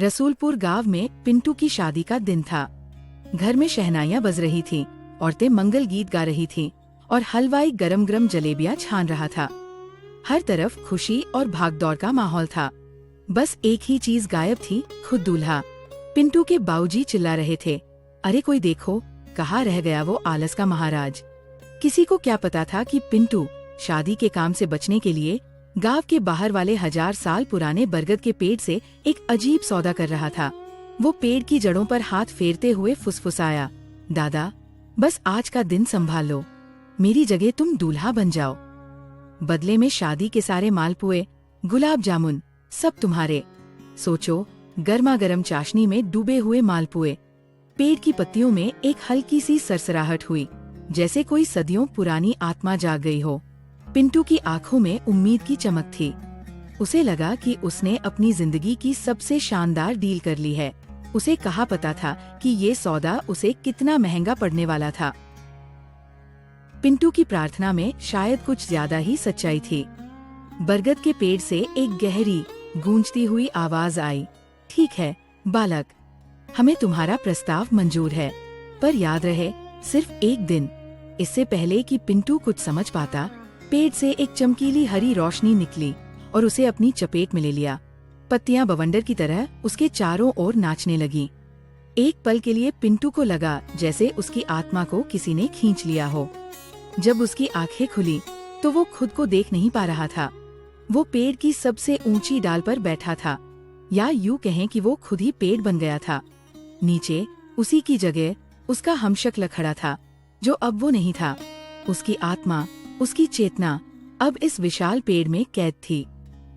रसूलपुर गांव में पिंटू की शादी का दिन था। घर में शहनाइयां बज रही थीं, औरतें मंगल गीत गा रही थीं और हलवाई गरम गरम जलेबियां छान रहा था। हर तरफ खुशी और भागदौड़ का माहौल था। बस एक ही चीज गायब थी, खुद दूल्हा। पिंटू के बाऊजी चिल्ला रहे थे, अरे कोई देखो, कहाँ रह गया वो आलस का महाराज। किसी को क्या पता था कि पिंटू शादी के काम से बचने के लिए गांव के बाहर वाले 1000 साल पुराने बरगद के पेड़ से एक अजीब सौदा कर रहा था। वो पेड़ की जड़ों पर हाथ फेरते हुए फुसफुसाया, दादा बस आज का दिन संभाल लो, मेरी जगह तुम दूल्हा बन जाओ। बदले में शादी के सारे मालपुए, गुलाब जामुन सब तुम्हारे। सोचो, गर्मा गर्म चाशनी में डूबे हुए मालपुए। पेड़ की पत्तियों में एक हल्की सी सरसराहट हुई, जैसे कोई सदियों पुरानी आत्मा जाग गई हो। पिंटू की आंखों में उम्मीद की चमक थी। उसे लगा कि उसने अपनी जिंदगी की सबसे शानदार डील कर ली है। उसे कहाँ पता था कि ये सौदा उसे कितना महंगा पड़ने वाला था। पिंटू की प्रार्थना में शायद कुछ ज्यादा ही सच्चाई थी। बरगद के पेड़ से एक गहरी गूंजती हुई आवाज आई, ठीक है बालक, हमें तुम्हारा प्रस्ताव मंजूर है, पर याद रहे सिर्फ एक दिन। इससे पहले कि पिंटू कुछ समझ पाता, पेड़ से एक चमकीली हरी रोशनी निकली और उसे अपनी चपेट में ले लिया। पत्तियां बवंडर की तरह उसके चारों ओर नाचने लगी। एक पल के लिए पिंटू को लगा जैसे उसकी आत्मा को किसी ने खींच लिया हो। जब उसकी आंखें खुली तो वो खुद को देख नहीं पा रहा था। वो पेड़ की सबसे ऊंची डाल पर बैठा था, या यूं कहें कि वो खुद ही पेड़ बन गया था। नीचे उसी की जगह उसका हमशक्ल खड़ा था, जो अब वो नहीं था। उसकी आत्मा, उसकी चेतना अब इस विशाल पेड़ में कैद थी,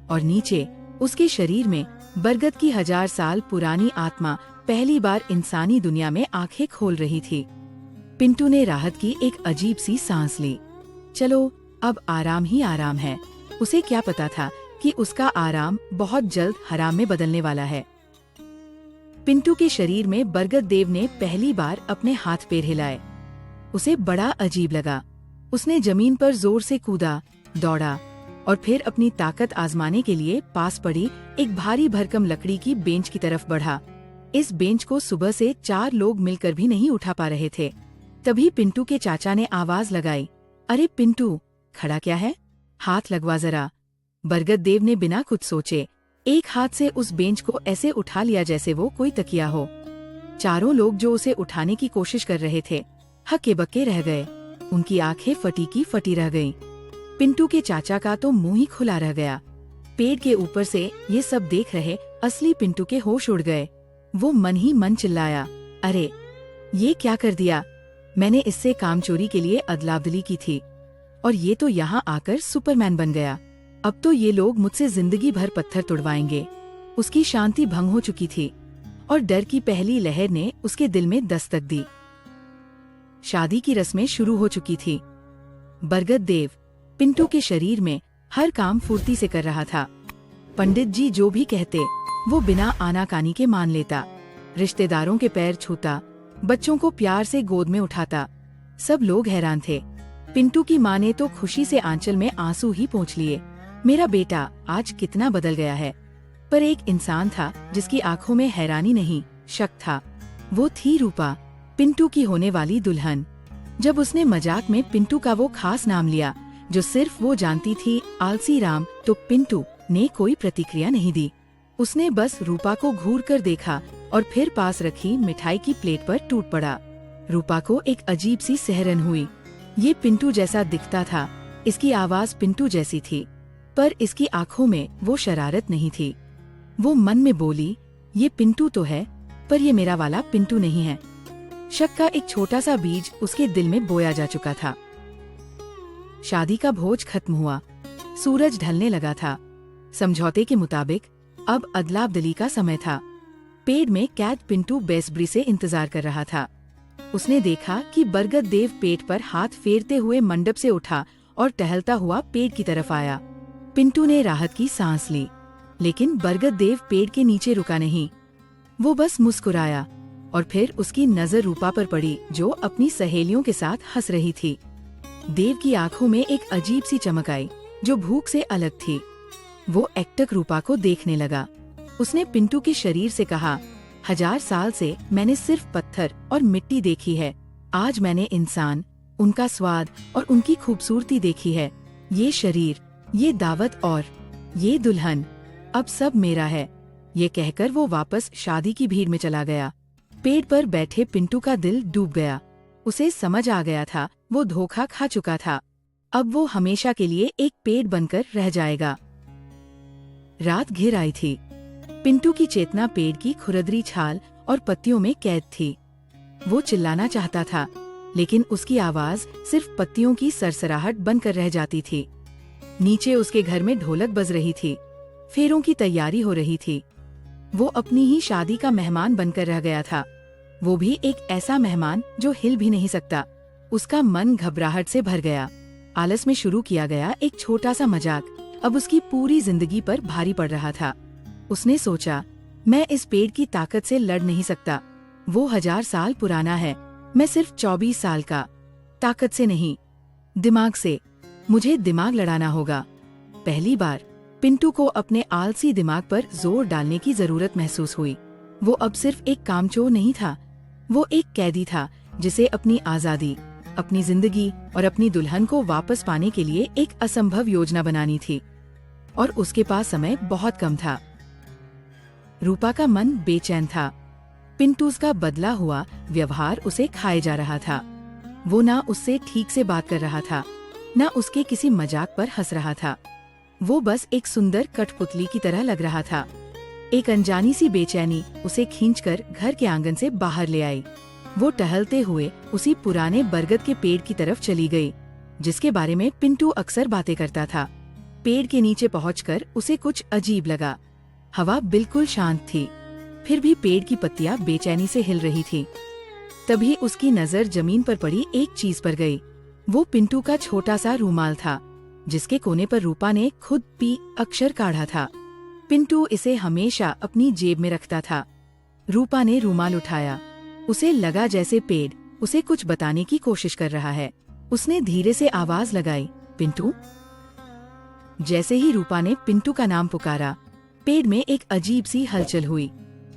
और नीचे उसके शरीर में बरगद की 1000 साल पुरानी आत्मा पहली बार इंसानी दुनिया में आंखें खोल रही थी। पिंटू ने राहत की एक अजीब सी सांस ली। चलो अब आराम ही आराम है। उसे क्या पता था कि उसका आराम बहुत जल्द हराम में बदलने वाला है। पिंटू के शरीर में बरगद देव ने पहली बार अपने हाथ पैर हिलाए। उसे बड़ा अजीब लगा। उसने जमीन पर जोर से कूदा, दौड़ा और फिर अपनी ताकत आजमाने के लिए पास पड़ी एक भारी भरकम लकड़ी की बेंच की तरफ बढ़ा। इस बेंच को सुबह से 4 लोग मिलकर भी नहीं उठा पा रहे थे। तभी पिंटू के चाचा ने आवाज लगाई, अरे पिंटू, खड़ा क्या है, हाथ लगवा जरा। बरगद देव ने बिना कुछ सोचे एक हाथ से उस बेंच को ऐसे उठा लिया जैसे वो कोई तकिया हो। चारों लोग जो उसे उठाने की कोशिश कर रहे थे हक्के बक्के रह गए। उनकी आंखें फटी की फटी रह गईं। पिंटू के चाचा का तो मुंह ही खुला रह गया। पेड़ के ऊपर से ये सब देख रहे असली पिंटू के होश उड़ गए। वो मन ही मन चिल्लाया, अरे ये क्या कर दिया, मैंने इससे काम चोरी के लिए अदलाबदली की थी और ये तो यहाँ आकर सुपरमैन बन गया। अब तो ये लोग मुझसे जिंदगी भर पत्थर तुड़वाएंगे। उसकी शांति भंग हो चुकी थी और डर की पहली लहर ने उसके दिल में दस्तक दी। शादी की रस्में शुरू हो चुकी थी। बरगद देव पिंटू के शरीर में हर काम फुर्ती से कर रहा था। पंडित जी जो भी कहते वो बिना आनाकानी के मान लेता। रिश्तेदारों के पैर छूता, बच्चों को प्यार से गोद में उठाता। सब लोग हैरान थे। पिंटू की माँ ने तो खुशी से आंचल में आंसू ही पोंछ लिए। मेरा बेटा आज कितना बदल गया है। पर एक इंसान था जिसकी आंखों में हैरानी नहीं, शक था। वो थी रूपा, पिंटू की होने वाली दुल्हन। जब उसने मजाक में पिंटू का वो खास नाम लिया जो सिर्फ वो जानती थी, आलसी राम, तो पिंटू ने कोई प्रतिक्रिया नहीं दी। उसने बस रूपा को घूर कर देखा और फिर पास रखी मिठाई की प्लेट पर टूट पड़ा। रूपा को एक अजीब सी सहरन हुई। ये पिंटू जैसा दिखता था, इसकी आवाज पिंटू जैसी थी, पर इसकी आंखों में वो शरारत नहीं थी। वो मन में बोली, ये पिंटू तो है, पर ये मेरा वाला पिंटू नहीं है। शक का एक छोटा सा बीज उसके दिल में बोया जा चुका था। शादी का भोज खत्म हुआ। सूरज ढलने लगा था। समझौते के मुताबिक अब अदलाबदली का समय था। पेड़ में कैद पिंटू बेसब्री से इंतजार कर रहा था। उसने देखा कि बरगद देव पेड़ पर हाथ फेरते हुए मंडप से उठा और टहलता हुआ पेड़ की तरफ आया। पिंटू ने राहत की सांस ली, लेकिन बरगद देव पेड़ के नीचे रुका नहीं। वो बस मुस्कुराया और फिर उसकी नजर रूपा पर पड़ी जो अपनी सहेलियों के साथ हंस रही थी। देव की आंखों में एक अजीब सी चमक आई जो भूख से अलग थी। वो एकटक रूपा को देखने लगा। उसने पिंटू के शरीर से कहा, 1000 साल से मैंने सिर्फ पत्थर और मिट्टी देखी है, आज मैंने इंसान, उनका स्वाद और उनकी खूबसूरती देखी है। ये शरीर, ये दावत और ये दुल्हन, अब सब मेरा है। ये कहकर वो वापस शादी की भीड़ में चला गया। पेड़ पर बैठे पिंटू का दिल डूब गया। उसे समझ आ गया था वो धोखा खा चुका था। अब वो हमेशा के लिए एक पेड़ बनकर रह जाएगा। रात घिर आई थी। पिंटू की चेतना पेड़ की खुरदरी छाल और पत्तियों में कैद थी। वो चिल्लाना चाहता था, लेकिन उसकी आवाज सिर्फ पत्तियों की सरसराहट बनकर रह जाती थी। नीचे उसके घर में ढोलक बज रही थी, फेरों की तैयारी हो रही थी। वो अपनी ही शादी का मेहमान बनकर रह गया था, वो भी एक ऐसा मेहमान जो हिल भी नहीं सकता। उसका मन घबराहट से भर गया। आलस में शुरू किया गया एक छोटा सा मजाक अब उसकी पूरी जिंदगी पर भारी पड़ रहा था। उसने सोचा, मैं इस पेड़ की ताकत से लड़ नहीं सकता। वो 1000 साल पुराना है, मैं सिर्फ 24 साल का। ताकत से नहीं, दिमाग से। मुझे दिमाग लड़ाना होगा। पहली बार पिंटू को अपने आलसी दिमाग पर जोर डालने की जरूरत महसूस हुई। वो अब सिर्फ एक कामचोर नहीं था, वो एक कैदी था जिसे अपनी आजादी, अपनी जिंदगी और अपनी दुल्हन को वापस पाने के लिए एक असंभव योजना बनानी थी। और उसके पास समय बहुत कम था। रूपा का मन बेचैन था। पिंटू का बदला हुआ व्यवहार उसे खाए जा रहा था। वो ना उससे ठीक से बात कर रहा था, ना उसके किसी मजाक पर हंस रहा था। वो बस एक सुंदर कठपुतली की तरह लग रहा था। एक अनजानी सी बेचैनी उसे खींचकर घर के आंगन से बाहर ले आई। वो टहलते हुए उसी पुराने बरगद के पेड़ की तरफ चली गई, जिसके बारे में पिंटू अक्सर बातें करता था। पेड़ के नीचे पहुंचकर उसे कुछ अजीब लगा। हवा बिल्कुल शांत थी, फिर भी पेड़ की पत्तियां बेचैनी से हिल रही थी। तभी उसकी नजर जमीन पर पड़ी एक चीज पर गई। वो पिंटू का छोटा सा रूमाल था, जिसके कोने पर रूपा ने खुद पी अक्षर काढ़ा था। पिंटू इसे हमेशा अपनी जेब में रखता था। रूपा ने रूमाल उठाया। उसे लगा जैसे पेड़ उसे कुछ बताने की कोशिश कर रहा है। उसने धीरे से आवाज लगाई, पिंटू। जैसे ही रूपा ने पिंटू का नाम पुकारा, पेड़ में एक अजीब सी हलचल हुई।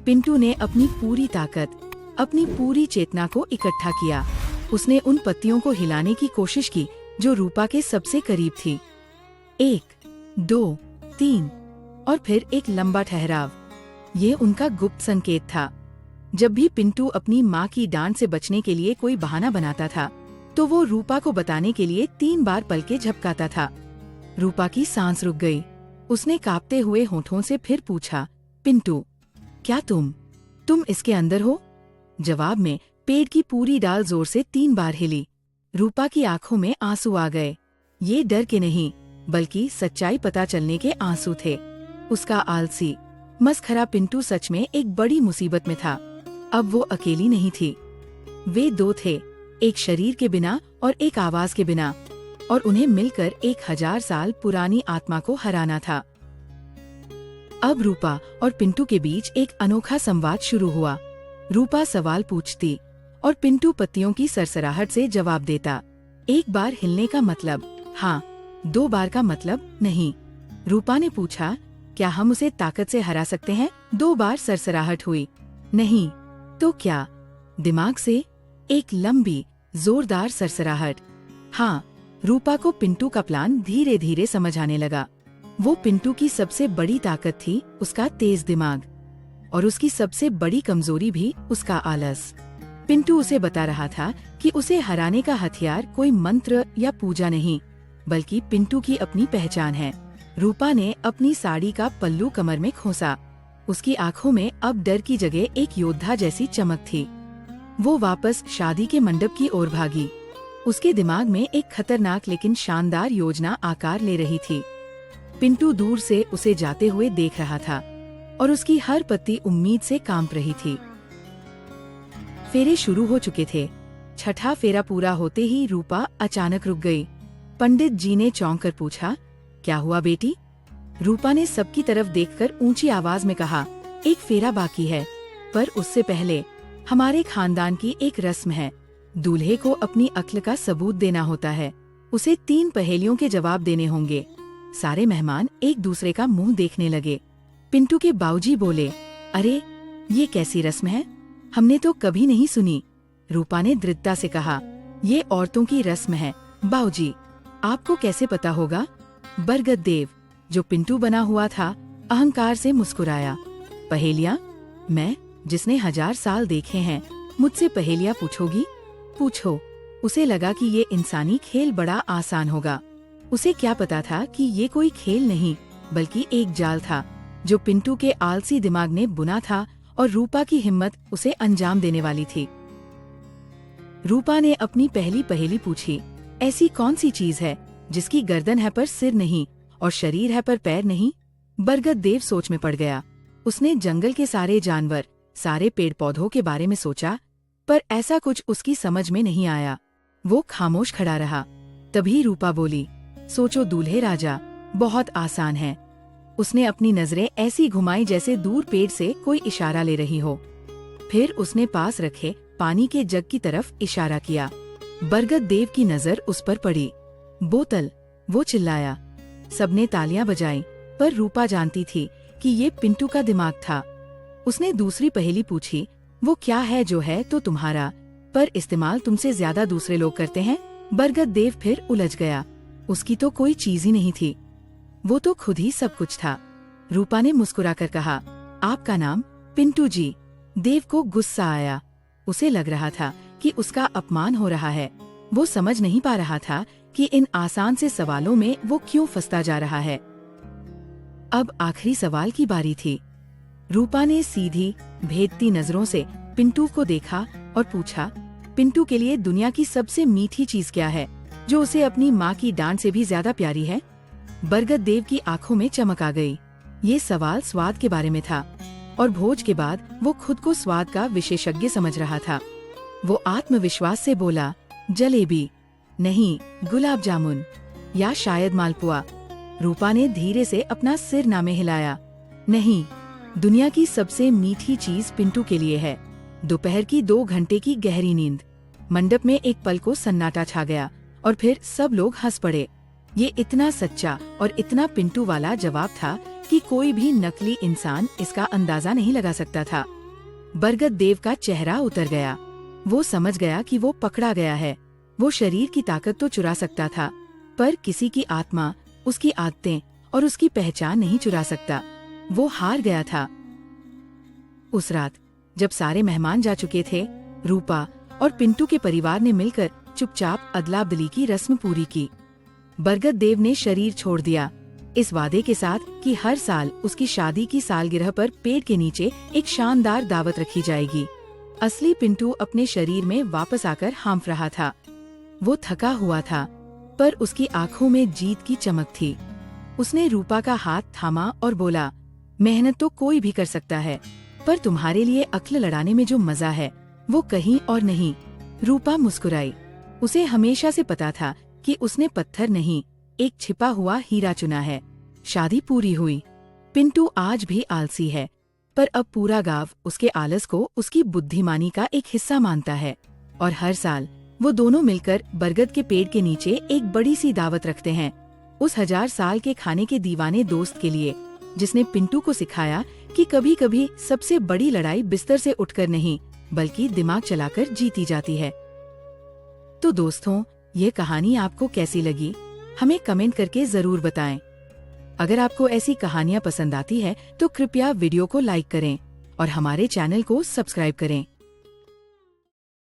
पिंटू ने अपनी पूरी ताकत, अपनी पूरी चेतना को इकट्ठा किया। उसने उन पत्तियों को हिलाने की कोशिश की जो रूपा के सबसे करीब थी। 1, 2, 3 और फिर एक लंबा ठहराव। ये उनका गुप्त संकेत था। जब भी पिंटू अपनी माँ की डांट से बचने के लिए कोई बहाना बनाता था, तो वो रूपा को बताने के लिए 3 बार पलकें झपकाता था। रूपा की सांस रुक गई। उसने कांपते हुए होठों से फिर पूछा, पिंटू, क्या तुम इसके अंदर हो? जवाब में पेड़ की पूरी डाल जोर से 3 बार हिली। रूपा की आंखों में आंसू आ गए। ये डर के नहीं, बल्कि सच्चाई पता चलने के आंसू थे। उसका आलसी, मस्खरा पिंटू सच में एक बड़ी मुसीबत में था। अब वो अकेली नहीं थी। वे 2 थे, एक शरीर के बिना और एक आवाज के बिना, और उन्हें मिलकर एक 1000 साल पुरानी आत्मा को हराना था। अब रूपा और पिंटू के बीच एक अनोखा संवाद शुरू हुआ। रूपा सवाल पूछती और पिंटू पत्तियों की सरसराहट से जवाब देता। 1 बार हिलने का मतलब हाँ, 2 बार का मतलब नहीं। रूपा ने पूछा, क्या हम उसे ताकत से हरा सकते हैं? 2 बार सरसराहट हुई। नहीं, तो क्या? दिमाग से? एक लंबी जोरदार सरसराहट। हाँ, रूपा को पिंटू का प्लान धीरे धीरे समझ आने लगा। वो पिंटू की सबसे बड़ी ताकत थी उसका तेज दिमाग, और उसकी सबसे बड़ी कमजोरी भी उसका आलस। पिंटू उसे बता रहा था कि उसे हराने का हथियार कोई मंत्र या पूजा नहीं, बल्कि पिंटू की अपनी पहचान है। रूपा ने अपनी साड़ी का पल्लू कमर में खोसा। उसकी आंखों में अब डर की जगह एक योद्धा जैसी चमक थी। वो वापस शादी के मंडप की ओर भागी। उसके दिमाग में एक खतरनाक लेकिन शानदार योजना आकार ले रही थी। पिंटू दूर से उसे जाते हुए देख रहा था, और उसकी हर पत्ती उम्मीद से कांप रही थी। फेरे शुरू हो चुके थे। छठा फेरा पूरा होते ही रूपा अचानक रुक गई। पंडित जी ने चौंक कर पूछा, क्या हुआ बेटी? रूपा ने सबकी तरफ देखकर ऊंची आवाज में कहा, एक फेरा बाकी है, पर उससे पहले हमारे खानदान की एक रस्म है। दूल्हे को अपनी अक्ल का सबूत देना होता है। उसे 3 पहेलियों के जवाब देने होंगे। सारे मेहमान एक दूसरे का मुंह देखने लगे। पिंटू के बाऊजी बोले, अरे ये कैसी रस्म है, हमने तो कभी नहीं सुनी। रूपा ने दृढ़ता से कहा, ये औरतों की रस्म है बाऊजी, आपको कैसे पता होगा। बरगद देव, जो पिंटू बना हुआ था, अहंकार से मुस्कुराया। पहेलियां? मैं, जिसने 1000 साल देखे हैं, मुझसे पहेलियां पूछोगी? पूछो। उसे लगा कि ये इंसानी खेल बड़ा आसान होगा। उसे क्या पता था कि ये कोई खेल नहीं बल्कि एक जाल था जो पिंटू के आलसी दिमाग ने बुना था और रूपा की हिम्मत उसे अंजाम देने वाली थी। रूपा ने अपनी पहली पहेली पूछी, ऐसी कौन सी चीज है जिसकी गर्दन है पर सिर नहीं और शरीर है पर पैर नहीं? बरगद देव सोच में पड़ गया। उसने जंगल के सारे जानवर, सारे पेड़ पौधों के बारे में सोचा, पर ऐसा कुछ उसकी समझ में नहीं आया। वो खामोश खड़ा रहा। तभी रूपा बोली, सोचो दूल्हे राजा, बहुत आसान है। उसने अपनी नजरें ऐसी घुमाई जैसे दूर पेड़ से कोई इशारा ले रही हो। फिर उसने पास रखे पानी के जग की तरफ इशारा किया। बरगद देव की नजर उस पर पड़ी। बोतल, वो चिल्लाया। सबने तालियां बजाईं, पर रूपा जानती थी कि ये पिंटू का दिमाग था। उसने दूसरी पहेली पूछी, वो क्या है जो है तो तुम्हारा, पर इस्तेमाल तुमसे ज्यादा दूसरे लोग करते हैं? बरगद देव फिर उलझ गया। उसकी तो कोई चीज ही नहीं थी, वो तो खुद ही सब कुछ था। रूपा ने मुस्कुराकर कहा, आपका नाम? पिंटू जी। देव को गुस्सा आया। उसे लग रहा था कि उसका अपमान हो रहा है। वो समझ नहीं पा रहा था कि इन आसान से सवालों में वो क्यों फंसता जा रहा है। अब आखिरी सवाल की बारी थी। रूपा ने सीधी भेदती नजरों से पिंटू को देखा और पूछा, पिंटू के लिए दुनिया की सबसे मीठी चीज क्या है जो उसे अपनी माँ की डांट से भी ज्यादा प्यारी है? बरगद देव की आंखों में चमक आ गई। ये सवाल स्वाद के बारे में था और भोज के बाद वो खुद को स्वाद का विशेषज्ञ समझ रहा था। वो आत्मविश्वास से बोला, जलेबी नहीं, गुलाब जामुन या शायद मालपुआ। रूपा ने धीरे से अपना सिर नामे हिलाया। नहीं, दुनिया की सबसे मीठी चीज पिंटू के लिए है दोपहर की 2 घंटे की गहरी नींद। मंडप में एक पल को सन्नाटा छा गया और फिर सब लोग हंस पड़े। ये इतना सच्चा और इतना पिंटू वाला जवाब था कि कोई भी नकली इंसान इसका अंदाजा नहीं लगा सकता था। बरगद देव का चेहरा उतर गया। वो समझ गया कि वो पकड़ा गया है। वो शरीर की ताकत तो चुरा सकता था, पर किसी की आत्मा, उसकी आदतें और उसकी पहचान नहीं चुरा सकता। वो हार गया था। उस रात जब सारे मेहमान जा चुके थे, रूपा और पिंटू के परिवार ने मिलकर चुपचाप अदला बदली की रस्म पूरी की। बरगद देव ने शरीर छोड़ दिया, इस वादे के साथ कि हर साल उसकी शादी की सालगिरह पर पेड़ के नीचे एक शानदार दावत रखी जाएगी। असली पिंटू अपने शरीर में वापस आकर हांफ रहा था। वो थका हुआ था, पर उसकी आंखों में जीत की चमक थी। उसने रूपा का हाथ थामा और बोला, मेहनत तो कोई भी कर सकता है, पर तुम्हारे लिए अक्ल लड़ाने में जो मजा है वो कहीं और नहीं। रूपा मुस्कुराई। उसे हमेशा से पता था कि उसने पत्थर नहीं, एक छिपा हुआ हीरा चुना है। शादी पूरी हुई। पिंटू आज भी आलसी है, पर अब पूरा गांव उसके आलस को उसकी बुद्धिमानी का एक हिस्सा मानता है। और हर साल वो दोनों मिलकर बरगद के पेड़ के नीचे एक बड़ी सी दावत रखते हैं, उस 1000 साल के खाने के दीवाने दोस्त के लिए, जिसने पिंटू को सिखाया कि कभी कभी सबसे बड़ी लड़ाई बिस्तर से उठकर नहीं बल्कि दिमाग चलाकर जीती जाती है। तो दोस्तों, ये कहानी आपको कैसी लगी हमें कमेंट करके जरूर बताएं। अगर आपको ऐसी कहानियाँ पसंद आती है तो कृपया वीडियो को लाइक करें और हमारे चैनल को सब्सक्राइब करें।